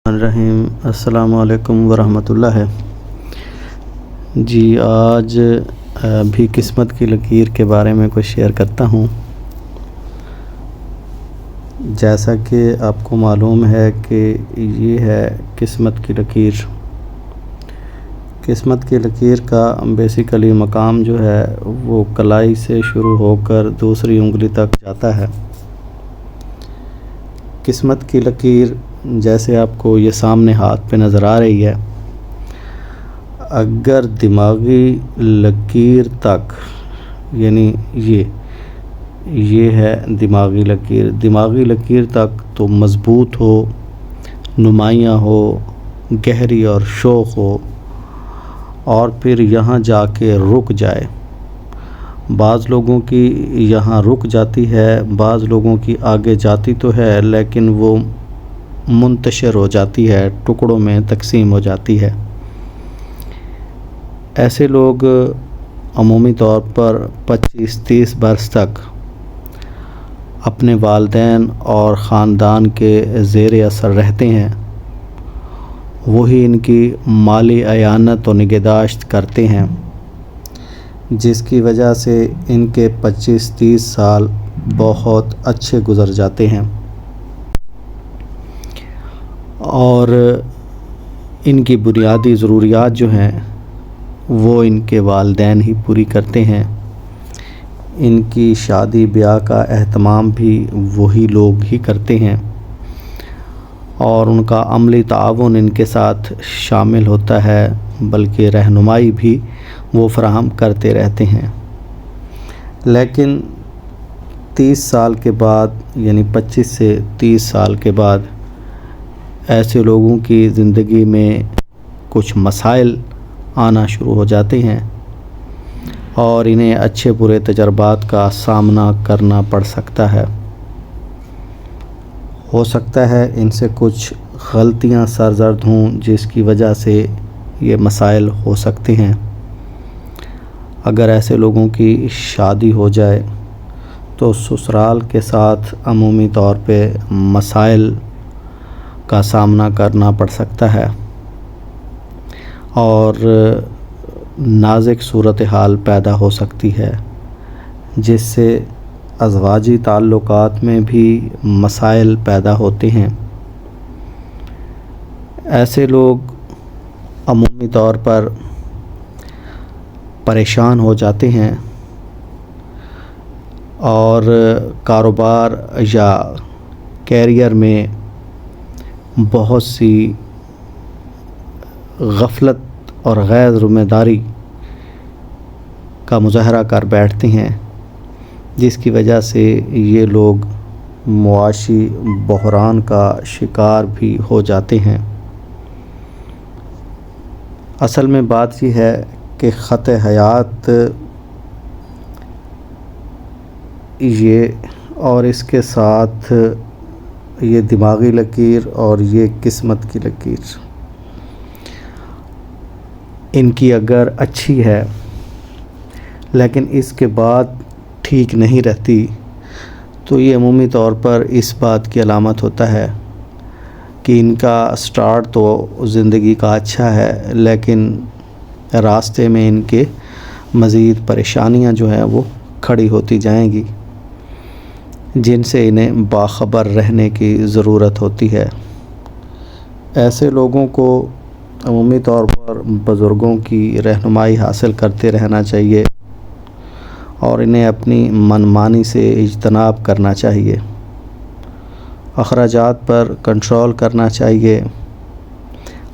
الرحیم السلام علیکم ورحمۃ اللہ ہے جی۔ آج بھی قسمت کی لکیر کے بارے میں کچھ شیئر کرتا ہوں۔ جیسا کہ آپ کو معلوم ہے کہ یہ ہے قسمت کی لکیر۔ قسمت کی لکیر کا بیسیکلی مقام جو ہے وہ کلائی سے شروع ہو کر دوسری انگلی تک جاتا ہے۔ قسمت کی لکیر جیسے آپ کو یہ سامنے ہاتھ پہ نظر آ رہی ہے، اگر دماغی لکیر تک، یعنی یہ ہے دماغی لکیر تک تو مضبوط ہو، نمایاں ہو، گہری اور شوخ ہو، اور پھر یہاں جا کے رک جائے۔ بعض لوگوں کی یہاں رک جاتی ہے، بعض لوگوں کی آگے جاتی تو ہے لیکن وہ منتشر ہو جاتی ہے، ٹکڑوں میں تقسیم ہو جاتی ہے۔ ایسے لوگ عمومی طور پر 25-30 برس تک اپنے والدین اور خاندان کے زیر اثر رہتے ہیں۔ وہی ان کی مالی اعانت و نگہداشت کرتے ہیں، جس کی وجہ سے ان کے 25-30 سال بہت اچھے گزر جاتے ہیں، اور ان کی بنیادی ضروریات جو ہیں وہ ان کے والدین ہی پوری کرتے ہیں۔ ان کی شادی بیاہ کا اہتمام بھی وہی لوگ ہی کرتے ہیں، اور ان کا عملی تعاون ان کے ساتھ شامل ہوتا ہے، بلکہ رہنمائی بھی وہ فراہم کرتے رہتے ہیں۔ لیکن 30 سال کے بعد، یعنی 25 سے 30 سال کے بعد، ایسے لوگوں کی زندگی میں کچھ مسائل آنا شروع ہو جاتے ہیں، اور انہیں اچھے برے تجربات کا سامنا کرنا پڑ سکتا ہے۔ ہو سکتا ہے ان سے کچھ غلطیاں سرزد ہوں، جس کی وجہ سے یہ مسائل ہو سکتے ہیں۔ اگر ایسے لوگوں کی شادی ہو جائے تو سسرال کے ساتھ عمومی طور پہ مسائل کا سامنا کرنا پڑ سکتا ہے، اور نازک صورتحال پیدا ہو سکتی ہے، جس سے ازواجی تعلقات میں بھی مسائل پیدا ہوتے ہیں۔ ایسے لوگ عمومی طور پر پریشان ہو جاتے ہیں، اور کاروبار یا کیریئر میں بہت سی غفلت اور غیر ذمہ داری کا مظاہرہ کر بیٹھتے ہیں، جس کی وجہ سے یہ لوگ معاشی بحران کا شکار بھی ہو جاتے ہیں۔ اصل میں بات یہ ہے کہ خط حیات یہ اور اس کے ساتھ یہ دماغی لکیر اور یہ قسمت کی لکیر، ان کی اگر اچھی ہے لیکن اس کے بعد ٹھیک نہیں رہتی، تو یہ عمومی طور پر اس بات کی علامت ہوتا ہے کہ ان کا سٹارٹ تو زندگی کا اچھا ہے، لیکن راستے میں ان کے مزید پریشانیاں جو ہیں وہ کھڑی ہوتی جائیں گی، جن سے انہیں باخبر رہنے کی ضرورت ہوتی ہے۔ ایسے لوگوں کو عمومی طور پر بزرگوں کی رہنمائی حاصل کرتے رہنا چاہیے، اور انہیں اپنی منمانی سے اجتناب کرنا چاہیے، اخراجات پر کنٹرول کرنا چاہیے،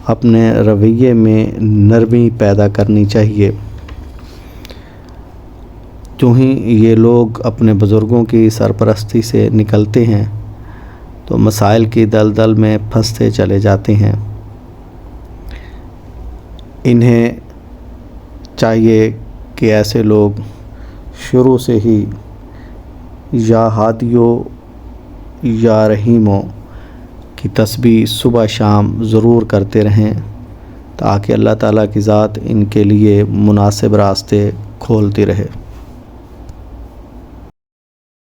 اپنے رویے میں نرمی پیدا کرنی چاہیے۔ جو ہی یہ لوگ اپنے بزرگوں کی سرپرستی سے نکلتے ہیں تو مسائل کی دلدل میں پھنستے چلے جاتے ہیں۔ انہیں چاہیے کہ ایسے لوگ شروع سے ہی یا ہادیوں یا رحیموں کی تسبیح صبح شام ضرور کرتے رہیں، تاکہ اللہ تعالیٰ کی ذات ان کے لیے مناسب راستے کھولتی رہے۔